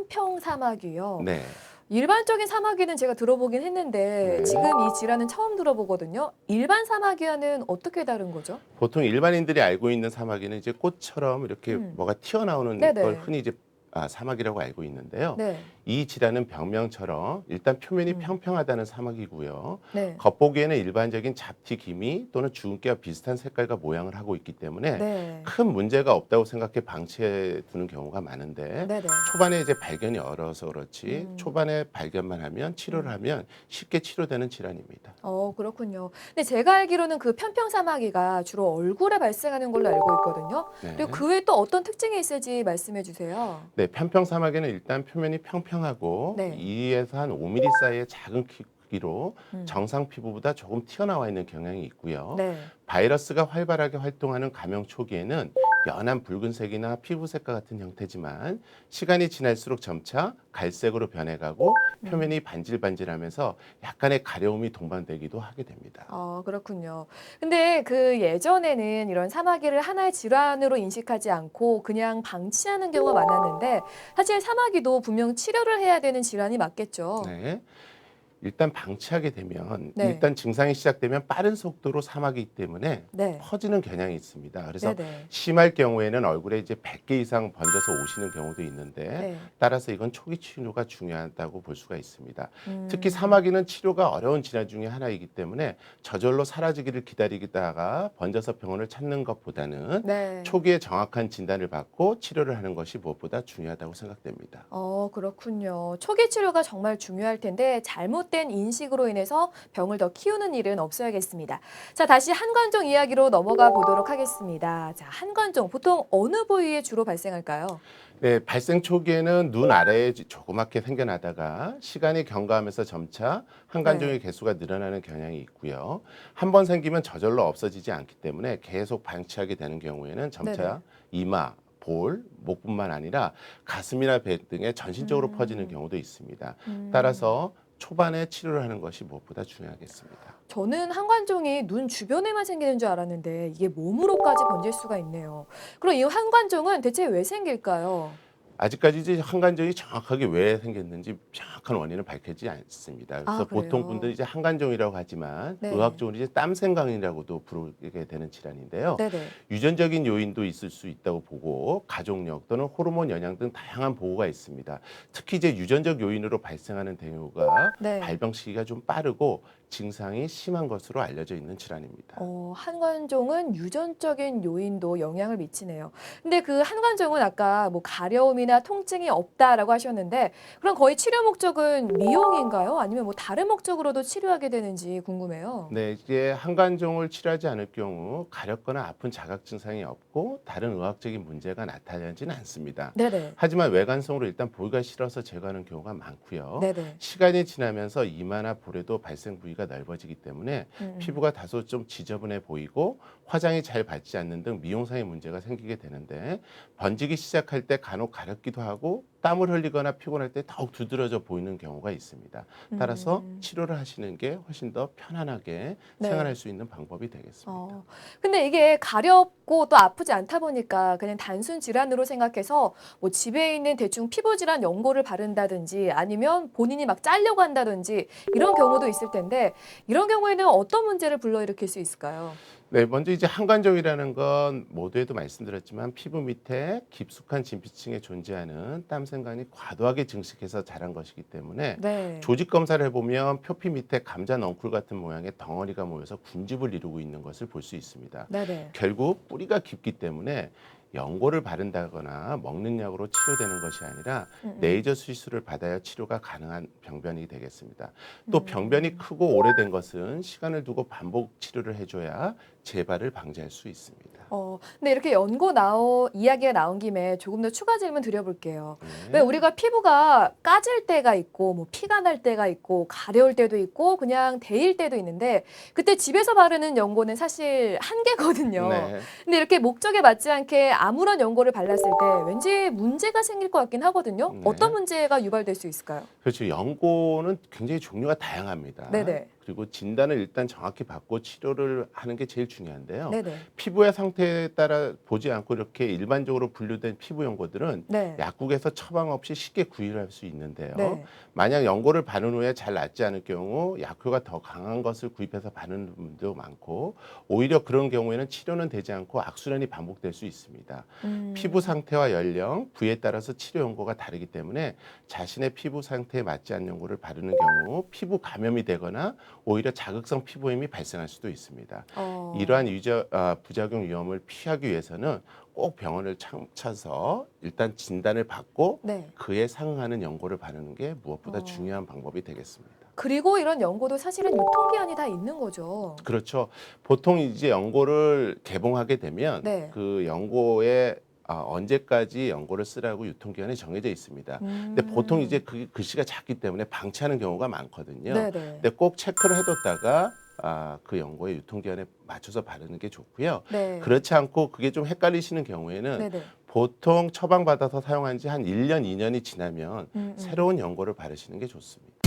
편평 사마귀요. 네. 일반적인 사마귀는 제가 들어보긴 했는데 네. 지금 이 질환은 처음 들어보거든요. 일반 사마귀와는 어떻게 다른 거죠? 보통 일반인들이 알고 있는 사마귀는 이제 꽃처럼 이렇게 음. 뭐가 튀어나오는 걸 네네. 흔히 이제 사마귀라고 알고 있는데요. 네. 이 질환은 병명처럼 일단 표면이 음. 평평하다는 사마귀고요. 네. 겉보기에는 일반적인 잡티 기미 또는 주근깨와 비슷한 색깔과 모양을 하고 있기 때문에 네. 큰 문제가 없다고 생각해 방치해 두는 경우가 많은데, 네네. 초반에 이제 발견이 어려서 그렇지 음. 초반에 발견만 하면 치료를 음. 하면 쉽게 치료되는 질환입니다. 그렇군요. 근데 제가 알기로는 그 편평 사마귀가 주로 얼굴에 발생하는 걸로 알고 있거든요. 그리고 네. 그 외에 또 어떤 특징이 있을지 말씀해 주세요. 네, 편평사막에는 일단 표면이 평평하고 네. 2에서 한 5mm 사이의 작은 크기로 음. 정상 피부보다 조금 튀어나와 있는 경향이 있고요. 네. 바이러스가 활발하게 활동하는 감염 초기에는 연한 붉은색이나 피부색과 같은 형태지만 시간이 지날수록 점차 갈색으로 변해가고 음. 표면이 반질반질하면서 약간의 가려움이 동반되기도 하게 됩니다. 그렇군요. 근데 그 예전에는 이런 사마귀를 하나의 질환으로 인식하지 않고 그냥 방치하는 경우가 많았는데 사실 사마귀도 분명 치료를 해야 되는 질환이 맞겠죠. 네. 일단 방치하게 되면 네. 일단 증상이 시작되면 빠른 속도로 사마귀이기 때문에 네. 퍼지는 경향이 있습니다. 그래서 네네. 심할 경우에는 얼굴에 이제 100개 이상 번져서 오시는 경우도 있는데, 네. 따라서 이건 초기 치료가 중요하다고 볼 수가 있습니다. 특히 음. 사마귀는 치료가 어려운 질환 중에 하나이기 때문에 저절로 사라지기를 기다리다가 번져서 병원을 찾는 것보다는 네. 초기에 정확한 진단을 받고 치료를 하는 것이 무엇보다 중요하다고 생각됩니다. 그렇군요. 초기 치료가 정말 중요할 텐데 잘못된 인식으로 인해서 병을 더 키우는 일은 없어야겠습니다. 자, 다시 한관종 이야기로 넘어가 보도록 하겠습니다. 자, 한관종 보통 어느 부위에 주로 발생할까요? 네, 발생 초기에는 눈 아래에 조그맣게 생겨나다가 시간이 경과하면서 점차 한간종의 네. 개수가 늘어나는 경향이 있고요. 한 번 생기면 저절로 없어지지 않기 때문에 계속 방치하게 되는 경우에는 네네. 점차 이마, 볼, 목뿐만 아니라 가슴이나 배 등에 전신적으로 퍼지는 음. 경우도 있습니다. 음. 따라서 초반에 치료를 하는 것이 무엇보다 중요하겠습니다. 저는 한관종이 눈 주변에만 생기는 줄 알았는데 이게 몸으로까지 번질 수가 있네요. 그럼 이 한관종은 대체 왜 생길까요? 아직까지 이제 한간종이 정확하게 왜 생겼는지 정확한 원인은 밝혀지지 않습니다. 아, 그래서 보통 분들이 그래요? 이제 한간종이라고 하지만 네. 의학적으로 이제 땀생강이라고도 부르게 되는 질환인데요. 네네. 유전적인 요인도 있을 수 있다고 보고 가족력 또는 호르몬 영향 등 다양한 보고가 있습니다. 특히 이제 유전적 요인으로 발생하는 경우가 네. 발병 시기가 좀 빠르고 증상이 심한 것으로 알려져 있는 질환입니다. 한관종은 유전적인 요인도 영향을 미치네요. 근데 그 한관종은 아까 뭐 가려움이나 통증이 없다라고 하셨는데 그럼 거의 치료 목적은 미용인가요? 아니면 뭐 다른 목적으로도 치료하게 되는지 궁금해요. 네, 이게 한관종을 치료하지 않을 경우 가렵거나 아픈 자각 증상이 없고 다른 의학적인 문제가 나타나지는 않습니다. 네네. 하지만 외관성으로 일단 보기가 싫어서 제거하는 경우가 많고요. 네네. 시간이 지나면서 이마나 볼에도 발생 부위가 넓어지기 때문에 음, 음. 피부가 다소 좀 지저분해 보이고 화장이 잘 받지 않는 등 미용상의 문제가 생기게 되는데, 번지기 시작할 때 간혹 가렵기도 하고 땀을 흘리거나 피곤할 때 더욱 두드러져 보이는 경우가 있습니다. 따라서 음. 치료를 하시는 게 훨씬 더 편안하게 생활할 네. 수 있는 방법이 되겠습니다. 근데 이게 가렵고 또 아프지 않다 보니까 그냥 단순 질환으로 생각해서 뭐 집에 있는 대충 피부 질환 연고를 바른다든지 아니면 본인이 막 짜려고 한다든지 이런 경우도 있을 텐데 이런 경우에는 어떤 문제를 불러일으킬 수 있을까요? 네, 먼저 이제 한관종이라는 건 모두에도 말씀드렸지만 피부 밑에 깊숙한 진피층에 존재하는 땀생관이 과도하게 증식해서 자란 것이기 때문에 네. 조직 검사를 해보면 표피 밑에 감자 넝쿨 같은 모양의 덩어리가 모여서 군집을 이루고 있는 것을 볼 수 있습니다. 네네. 결국 뿌리가 깊기 때문에 연고를 바른다거나 먹는 약으로 치료되는 것이 아니라 음, 음. 레이저 수술을 받아야 치료가 가능한 병변이 되겠습니다. 또 병변이 음. 크고 오래된 것은 시간을 두고 반복 치료를 해줘야 재발을 방지할 수 있습니다. 근데 이렇게 이야기가 나온 김에 조금 더 추가 질문 드려볼게요. 왜 네. 우리가 피부가 까질 때가 있고, 뭐 피가 날 때가 있고, 가려울 때도 있고, 그냥 데일 때도 있는데, 그때 집에서 바르는 연고는 사실 한계거든요. 네. 근데 이렇게 목적에 맞지 않게 아무런 연고를 발랐을 때 왠지 문제가 생길 것 같긴 하거든요. 어떤 네. 문제가 유발될 수 있을까요? 그렇죠. 연고는 굉장히 종류가 다양합니다. 네네. 그리고 진단을 일단 정확히 받고 치료를 하는 게 제일 중요한데요. 네네. 피부의 상태에 따라 보지 않고 이렇게 일반적으로 분류된 피부 연고들은 네. 약국에서 처방 없이 쉽게 구입할 수 있는데요. 네. 만약 연고를 바른 후에 잘 낫지 않을 경우 약효가 더 강한 것을 구입해서 바르는 분도 많고, 오히려 그런 경우에는 치료는 되지 않고 악순환이 반복될 수 있습니다. 피부 상태와 연령, 부위에 따라서 치료 연고가 다르기 때문에 자신의 피부 상태에 맞지 않는 연고를 바르는 경우 피부 감염이 되거나 오히려 자극성 피부염이 발생할 수도 있습니다. 이러한 부작용 위험을 피하기 위해서는 꼭 병원을 찾아서 일단 진단을 받고 네. 그에 상응하는 연고를 바르는 게 무엇보다 어. 중요한 방법이 되겠습니다. 그리고 이런 연고도 사실은 유통기한이 다 있는 거죠. 그렇죠. 보통 이제 연고를 개봉하게 되면 네. 그 연고에 언제까지 연고를 쓰라고 유통기한이 정해져 있습니다. 근데 보통 이제 그 글씨가 작기 때문에 방치하는 경우가 많거든요. 네네. 근데 꼭 체크를 해뒀다가 그 연고의 유통기한에 맞춰서 바르는 게 좋고요. 네. 그렇지 않고 그게 좀 헷갈리시는 경우에는 네네. 보통 처방받아서 사용한 지 한 1년, 2년이 지나면 새로운 연고를 바르시는 게 좋습니다.